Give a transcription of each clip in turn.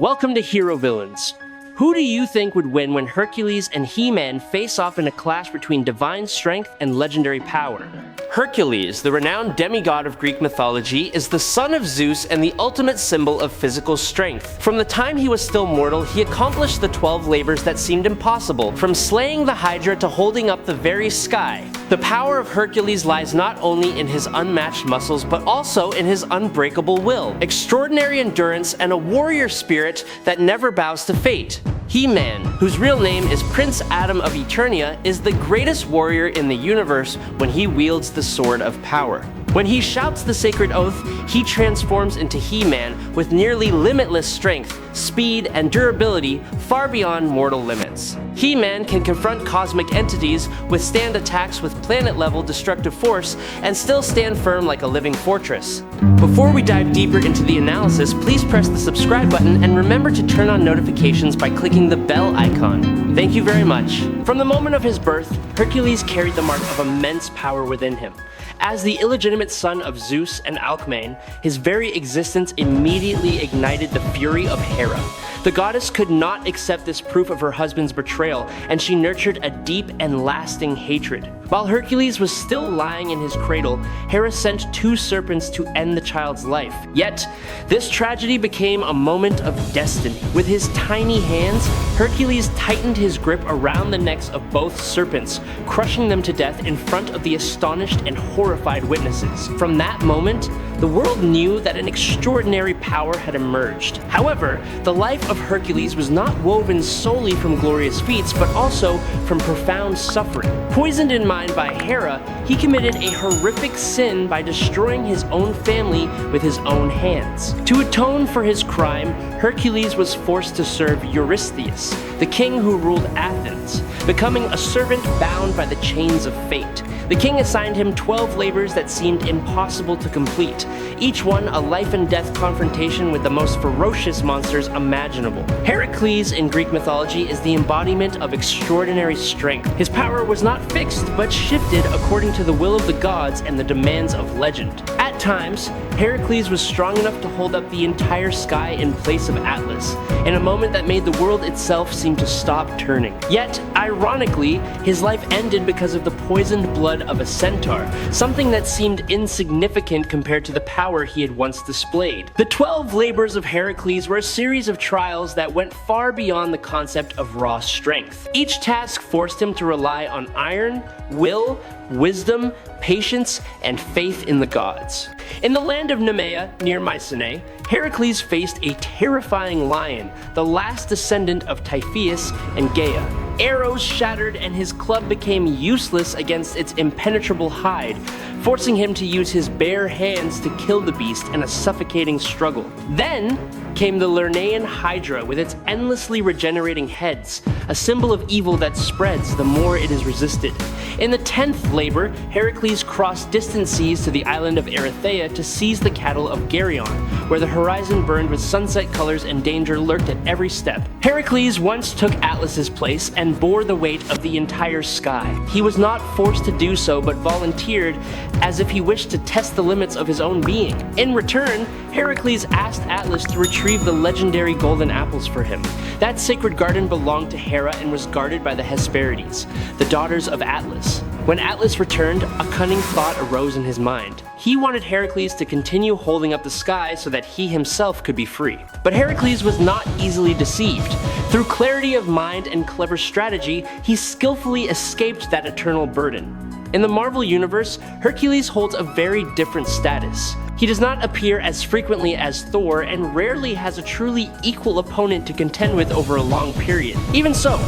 Welcome to Hero Villains. Who do you think would win when Hercules and He Man face off in a clash between divine strength and legendary power? Hercules, the renowned demigod of Greek mythology, is the son of Zeus and the ultimate symbol of physical strength. From the time he was still mortal, he accomplished the 12 labors that seemed impossible, from slaying the Hydra to holding up the very sky. The power of Hercules lies not only in his unmatched muscles, but also in his unbreakable will, extraordinary endurance, and a warrior spirit that never bows to fate. He Man, whose real name is Prince Adam of Eternia, is the greatest warrior in the universe when he wields the sword of power. When he shouts the sacred oath, he transforms into He Man with nearly limitless strength, speed, and durability far beyond mortal limits. He Man can confront cosmic entities, withstand attacks with planet-level destructive force, and still stand firm like a living fortress. Before we dive deeper into the analysis, please press the subscribe button and remember to turn on notifications by clicking the bell icon. Thank you very much. From the moment of his birth, Hercules carried the mark of immense power within him. As the illegitimate son of Zeus and Alcmene, his very existence immediately ignited the fury of Hera. The goddess could not accept this proof of her husband's betrayal, and she nurtured a deep and lasting hatred. While Hercules was still lying in his cradle, Hera sent 2 serpents to end the child's life. Yet, this tragedy became a moment of destiny. With his tiny hands, Hercules tightened his grip around the necks of both serpents, crushing them to death in front of the astonished and horrified witnesses. From that moment, the world knew that an extraordinary power had emerged. However, the life of Hercules was not woven solely from glorious feats, but also from profound suffering. Poisoned in mind by Hera, he committed a horrific sin by destroying his own family with his own hands. To atone for his crime, Hercules was forced to serve Eurystheus, the king who ruled Athens, becoming a servant bound by the chains of fate. The king assigned him 12 labors that seemed impossible to complete, each one a life and death confrontation with the most ferocious monsters imaginable. Heracles in Greek mythology is the embodiment of extraordinary strength. His power was not fixed, but shifted according to the will of the gods and the demands of legend. At times, Heracles was strong enough to hold up the entire sky in place of Atlas, in a moment that made the world itself seem to stop turning. Yet, ironically, his life ended because of the poisoned blood of a centaur, something that seemed insignificant compared to the power he had once displayed. The 12 labors of Heracles were a series of trials that went far beyond the concept of raw strength. Each task forced him to rely on iron, will, wisdom, patience, and faith in the gods. In the land of Nemea, near Mycenae, Heracles faced a terrifying lion, the last descendant of Typhoeus and Gaia. Arrows shattered and his club became useless against its impenetrable hide, forcing him to use his bare hands to kill the beast in a suffocating struggle. Then came the Lernaean Hydra with its endlessly regenerating heads, a symbol of evil that spreads the more it is resisted. In the 10th labor, Heracles crossed distant seas to the island of Erythea to seize the cattle of Geryon, where the horizon burned with sunset colors and danger lurked at every step. Heracles once took Atlas's place and bore the weight of the entire sky. He was not forced to do so, but volunteered as if he wished to test the limits of his own being. In return, Heracles asked Atlas to retrieve the legendary golden apples for him. That sacred garden belonged to Hera and was guarded by the Hesperides, the daughters of Atlas. When Atlas returned, a cunning thought arose in his mind. He wanted Heracles to continue holding up the sky so that he himself could be free. But Heracles was not easily deceived. Through clarity of mind and clever strategy, he skillfully escaped that eternal burden. In the Marvel Universe, Hercules holds a very different status. He does not appear as frequently as Thor and rarely has a truly equal opponent to contend with over a long period. Even so,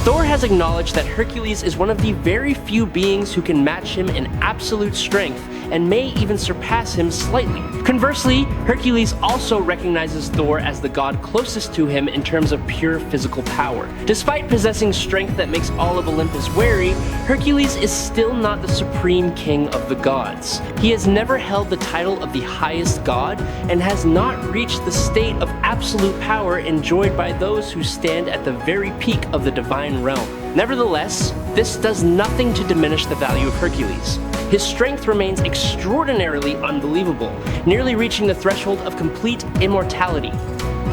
Thor has acknowledged that Hercules is one of the very few beings who can match him in absolute strength and may even surpass him slightly. Conversely, Hercules also recognizes Thor as the god closest to him in terms of pure physical power. Despite possessing strength that makes all of Olympus wary, Hercules is still not the supreme king of the gods. He has never held the title of the highest god and has not reached the state of absolute power enjoyed by those who stand at the very peak of the divine realm. Nevertheless, this does nothing to diminish the value of Hercules. His strength remains extraordinarily unbelievable, nearly reaching the threshold of complete immortality.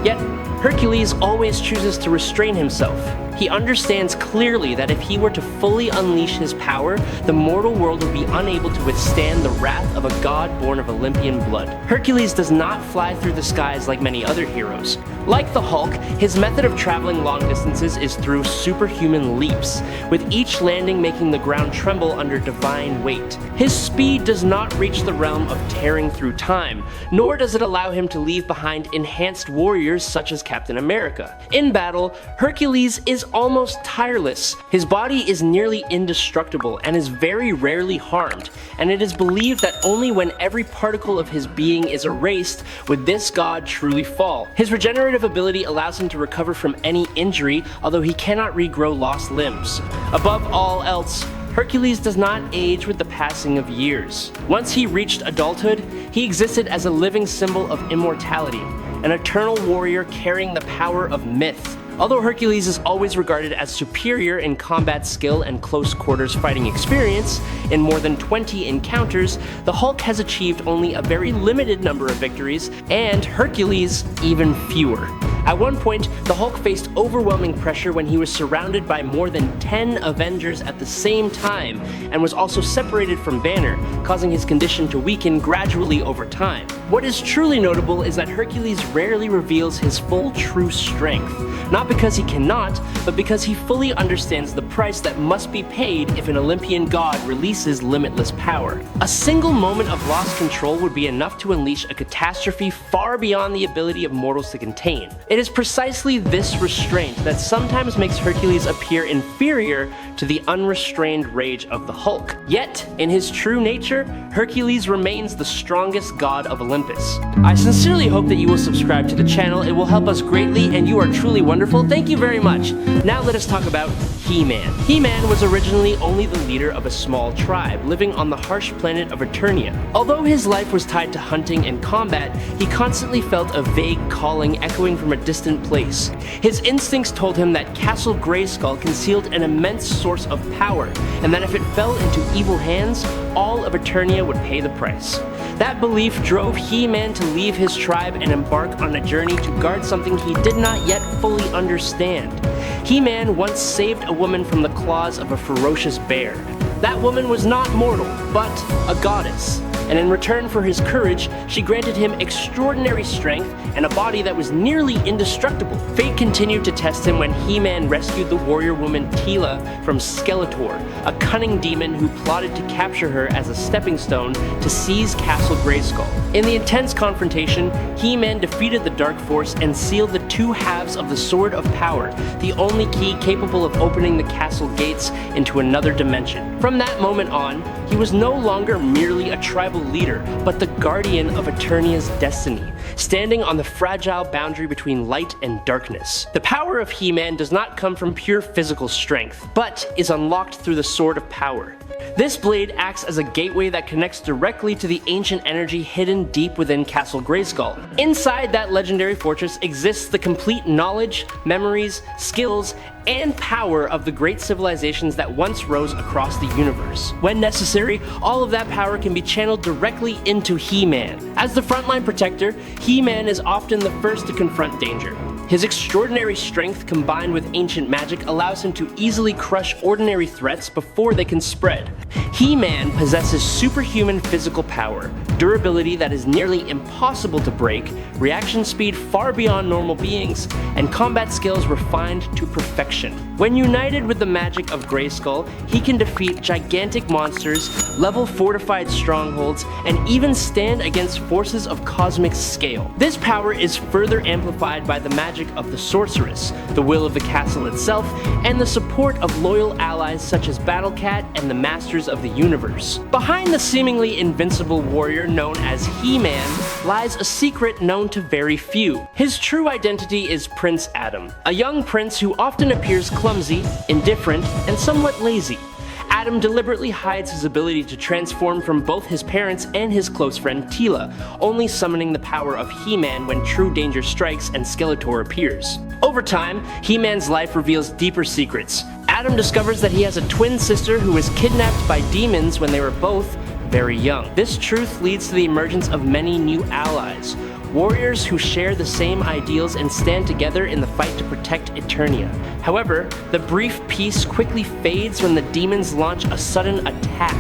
Yet, Hercules always chooses to restrain himself. He understands clearly that if he were to fully unleash his power, the mortal world would be unable to withstand the wrath of a god born of Olympian blood. Hercules does not fly through the skies like many other heroes. Like the Hulk, his method of traveling long distances is through superhuman leaps, with each landing making the ground tremble under divine weight. His speed does not reach the realm of tearing through time, nor does it allow him to leave behind enhanced warriors such as Captain America. In battle, Hercules is almost tireless. His body is nearly indestructible and is very rarely harmed, and it is believed that only when every particle of his being is erased would this god truly fall. His regenerative ability allows him to recover from any injury, although he cannot regrow lost limbs. Above all else, Hercules does not age with the passing of years. Once he reached adulthood, he existed as a living symbol of immortality, an eternal warrior carrying the power of myth. Although Hercules is always regarded as superior in combat skill and close quarters fighting experience, in more than 20 encounters, the Hulk has achieved only a very limited number of victories, and Hercules even fewer. At one point, the Hulk faced overwhelming pressure when he was surrounded by more than 10 Avengers at the same time, and was also separated from Banner, causing his condition to weaken gradually over time. What is truly notable is that Hercules rarely reveals his full true strength, not because he cannot, but because he fully understands the price that must be paid if an Olympian god releases limitless power. A single moment of lost control would be enough to unleash a catastrophe far beyond the ability of mortals to contain. It is precisely this restraint that sometimes makes Hercules appear inferior to the unrestrained rage of the Hulk. Yet, in his true nature, Hercules remains the strongest god of Olympus. I sincerely hope that you will subscribe to the channel. It will help us greatly, and you are truly wonderful. Thank you very much. Now let us talk about He Man. He Man was originally only the leader of a small tribe, living on the harsh planet of Eternia. Although his life was tied to hunting and combat, he constantly felt a vague calling echoing from a distant place. His instincts told him that Castle Grayskull concealed an immense source of power, and that if it fell into evil hands, all of Eternia would pay the price. That belief drove He-Man to leave his tribe and embark on a journey to guard something he did not yet fully understand. He-Man once saved a woman from the claws of a ferocious bear. That woman was not mortal, but a goddess, and in return for his courage, she granted him extraordinary strength and a body that was nearly indestructible. Fate continued to test him when He-Man rescued the warrior woman Teela from Skeletor, a cunning demon who plotted to capture her as a stepping stone to seize Castle Grayskull. In the intense confrontation, He-Man defeated the Dark Force and sealed the two halves of the Sword of Power, the only key capable of opening the castle gates into another dimension. From that moment on, he was no longer merely a tribal leader, but the guardian of Eternia's destiny, standing on the fragile boundary between light and darkness. The power of He-Man does not come from pure physical strength, but is unlocked through the Sword of Power. This blade acts as a gateway that connects directly to the ancient energy hidden deep within Castle Grayskull. Inside that legendary fortress exists the complete knowledge, memories, skills, and power of the great civilizations that once rose across the universe. When necessary, all of that power can be channeled directly into He-Man. As the frontline protector, He-Man is often the first to confront danger. His extraordinary strength combined with ancient magic allows him to easily crush ordinary threats before they can spread. He-Man possesses superhuman physical power, durability that is nearly impossible to break, reaction speed far beyond normal beings, and combat skills refined to perfection. When united with the magic of Grayskull, he can defeat gigantic monsters, level fortified strongholds, and even stand against forces of cosmic scale. This power is further amplified by the magic of the sorceress, the will of the castle itself, and the support of loyal allies such as Battle Cat and the Masters of the Universe. Behind the seemingly invincible warrior known as He-Man lies a secret known to very few. His true identity is Prince Adam, a young prince who often appears clumsy, indifferent, and somewhat lazy. Adam deliberately hides his ability to transform from both his parents and his close friend Teela, only summoning the power of He-Man when true danger strikes and Skeletor appears. Over time, He-Man's life reveals deeper secrets. Adam discovers that he has a twin sister who was kidnapped by demons when they were both very young. This truth leads to the emergence of many new allies. warriors who share the same ideals and stand together in the fight to protect Eternia. However, the brief peace quickly fades when the demons launch a sudden attack,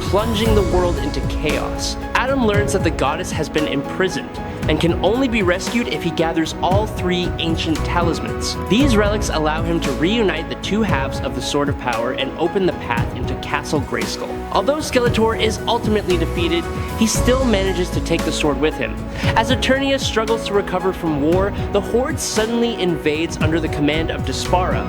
plunging the world into chaos. Adam learns that the goddess has been imprisoned and can only be rescued if he gathers all 3 ancient talismans. These relics allow him to reunite the 2 halves of the Sword of Power and open the path into Castle Grayskull. Although Skeletor is ultimately defeated, he still manages to take the sword with him. As Eternia struggles to recover from war, the Horde suddenly invades under the command of Despara.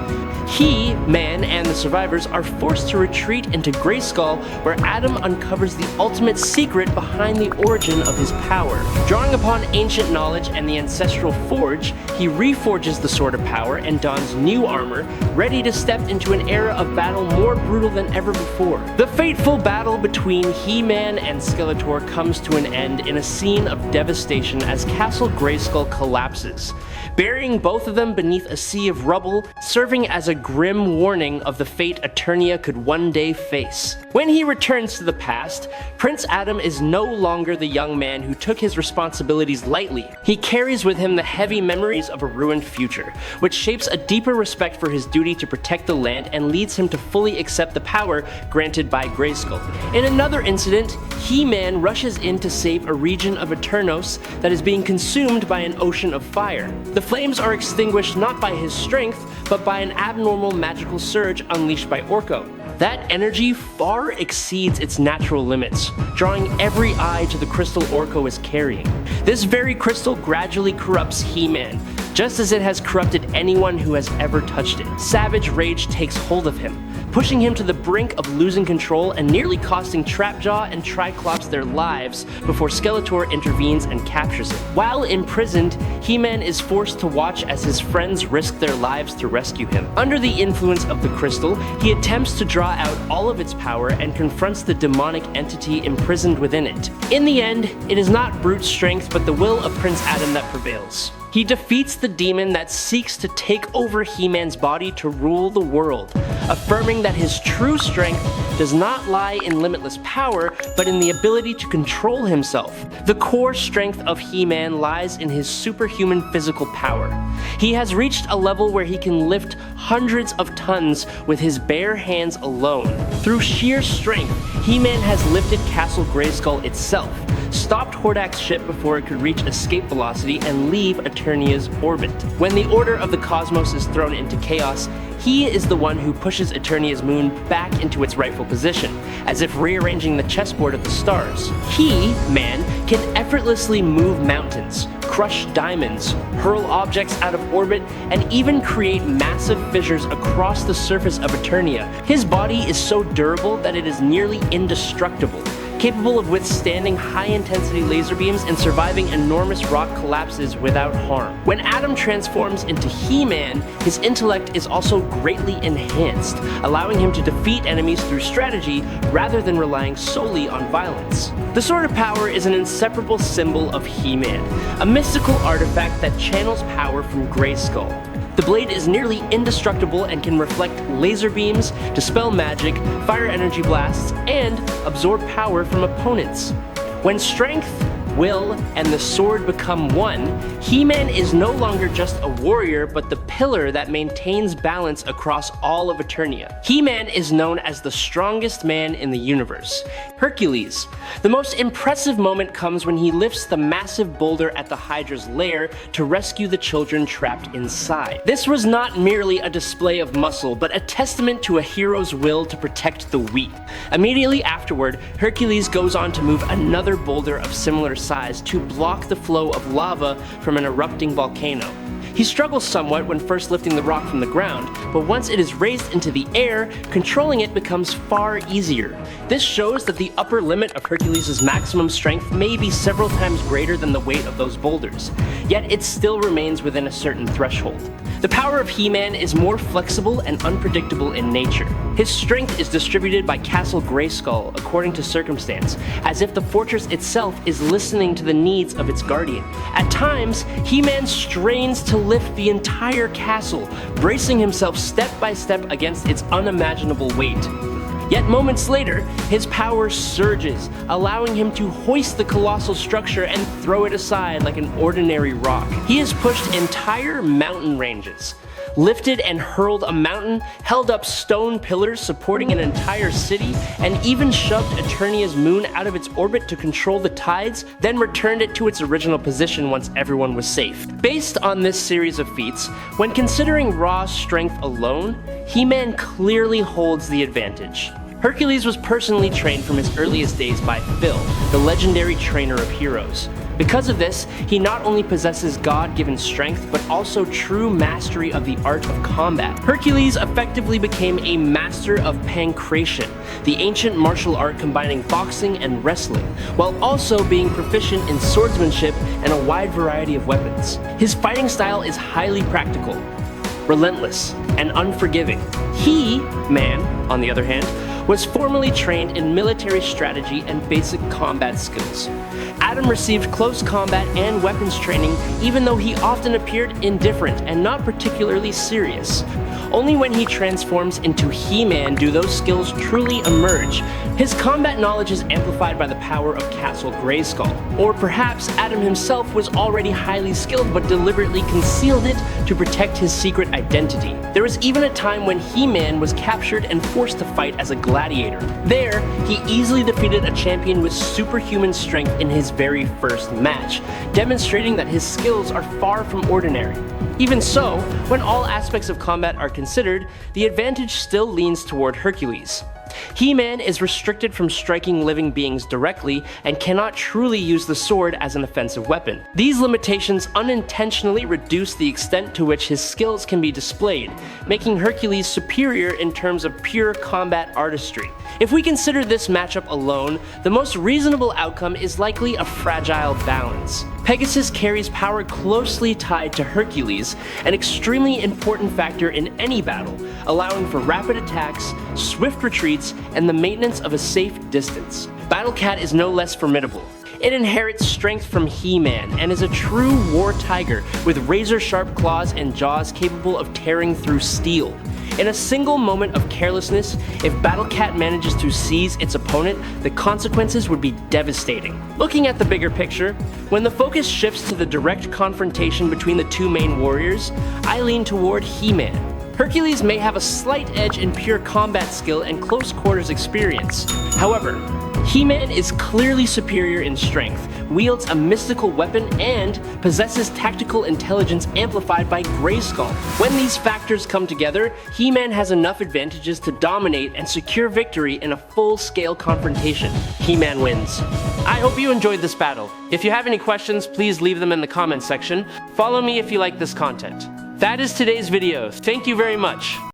He, Man, and the survivors are forced to retreat into Grayskull, where Adam uncovers the ultimate secret behind the origin of his power. Drawing upon ancient knowledge and the ancestral forge, he reforges the Sword of Power and dons new armor, ready to step into an era of battle more brutal than ever before. The fateful battle between He Man and Skeletor comes to an end in a scene of devastation as Castle Grayskull collapses, burying both of them beneath a sea of rubble, serving as a grim warning of the fate Eternia could one day face. When he returns to the past, Prince Adam is no longer the young man who took his responsibilities lightly. He carries with him the heavy memories of a ruined future, which shapes a deeper respect for his duty to protect the land and leads him to fully accept the power granted by Grayskull. In another incident, He-Man rushes in to save a region of Eternos that is being consumed by an ocean of fire. The flames are extinguished not by his strength, but by an abnormal magical surge unleashed by Orko. That energy far exceeds its natural limits, drawing every eye to the crystal Orko is carrying. This very crystal gradually corrupts He-Man, just as it has corrupted anyone who has ever touched it. Savage rage takes hold of him, pushing him to the brink of losing control and nearly costing Trapjaw and Triclops their lives before Skeletor intervenes and captures him. While imprisoned, He-Man is forced to watch as his friends risk their lives to rescue him. Under the influence of the crystal, he attempts to draw out all of its power and confronts the demonic entity imprisoned within it. In the end, it is not brute strength but the will of Prince Adam that prevails. He defeats the demon that seeks to take over He-Man's body to rule the world, affirming that his true strength does not lie in limitless power, but in the ability to control himself. The core strength of He-Man lies in his superhuman physical power. He has reached a level where he can lift hundreds of tons with his bare hands alone. Through sheer strength, He-Man has lifted Castle Grayskull itself, stopped Hordak's ship before it could reach escape velocity and leave Eternia's orbit. When the order of the cosmos is thrown into chaos, he is the one who pushes Eternia's moon back into its rightful position, as if rearranging the chessboard of the stars. He, Man, can effortlessly move mountains, crush diamonds, hurl objects out of orbit, and even create massive fissures across the surface of Eternia. His body is so durable that it is nearly indestructible, capable of withstanding high-intensity laser beams and surviving enormous rock collapses without harm. When Adam transforms into He-Man, his intellect is also greatly enhanced, allowing him to defeat enemies through strategy rather than relying solely on violence. The Sword of Power is an inseparable symbol of He-Man, a mystical artifact that channels power from Grayskull. The blade is nearly indestructible and can reflect laser beams, dispel magic, fire energy blasts, and absorb power from opponents. When strength, will, and the sword become one, He-Man is no longer just a warrior, but the pillar that maintains balance across all of Eternia. He-Man is known as the strongest man in the universe, Hercules. The most impressive moment comes when he lifts the massive boulder at the Hydra's lair to rescue the children trapped inside. This was not merely a display of muscle, but a testament to a hero's will to protect the weak. Immediately afterward, Hercules goes on to move another boulder of similar size to block the flow of lava from an erupting volcano. He struggles somewhat when first lifting the rock from the ground, but once it is raised into the air, controlling it becomes far easier. This shows that the upper limit of Hercules' maximum strength may be several times greater than the weight of those boulders, yet it still remains within a certain threshold. The power of He-Man is more flexible and unpredictable in nature. His strength is distributed by Castle Grayskull according to circumstance, as if the fortress itself is listening to the needs of its guardian. At times, He-Man strains to lift the entire castle, bracing himself step by step against its unimaginable weight. Yet moments later, his power surges, allowing him to hoist the colossal structure and throw it aside like an ordinary rock. He has pushed entire mountain ranges, lifted and hurled a mountain, held up stone pillars supporting an entire city, and even shoved Eternia's moon out of its orbit to control the tides, then returned it to its original position once everyone was safe. Based on this series of feats, when considering raw strength alone, He Man clearly holds the advantage. Hercules was personally trained from his earliest days by Phil, the legendary trainer of heroes. Because of this, he not only possesses God-given strength, but also true mastery of the art of combat. Hercules effectively became a master of pancration, the ancient martial art combining boxing and wrestling, while also being proficient in swordsmanship and a wide variety of weapons. His fighting style is highly practical, relentless, and unforgiving. He Man, on the other hand, was formally trained in military strategy and basic combat skills. Adam received close combat and weapons training, even though he often appeared indifferent and not particularly serious. Only when he transforms into He Man do those skills truly emerge. His combat knowledge is amplified by the power of Castle Grayskull. Or perhaps Adam himself was already highly skilled but deliberately concealed it to protect his secret identity. There was even a time when He Man was captured and forced to fight as a gladiator. There, he easily defeated a champion with superhuman strength in his very first match, demonstrating that his skills are far from ordinary. Even so, when all aspects of combat are considered, the advantage still leans toward Hercules. He Man is restricted from striking living beings directly and cannot truly use the sword as an offensive weapon. These limitations unintentionally reduce the extent to which his skills can be displayed, making Hercules superior in terms of pure combat artistry. If we consider this matchup alone, the most reasonable outcome is likely a fragile balance. Pegasus carries power closely tied to Hercules, an extremely important factor in any battle, allowing for rapid attacks, swift retreats, and the maintenance of a safe distance. Battle Cat is no less formidable. It inherits strength from He Man and is a true war tiger with razor-sharp claws and jaws capable of tearing through steel. In a single moment of carelessness, if Battle Cat manages to seize its opponent, the consequences would be devastating. Looking at the bigger picture, when the focus shifts to the direct confrontation between the two main warriors, I lean toward He Man. Hercules may have a slight edge in pure combat skill and close quarters experience. However, He Man is clearly superior in strength, wields a mystical weapon, and possesses tactical intelligence amplified by Grayskull. When these factors come together, He Man has enough advantages to dominate and secure victory in a full-scale confrontation. He Man wins. I hope you enjoyed this battle. If you have any questions, please leave them in the comments section. Follow me if you like this content. That is today's video. Thank you very much.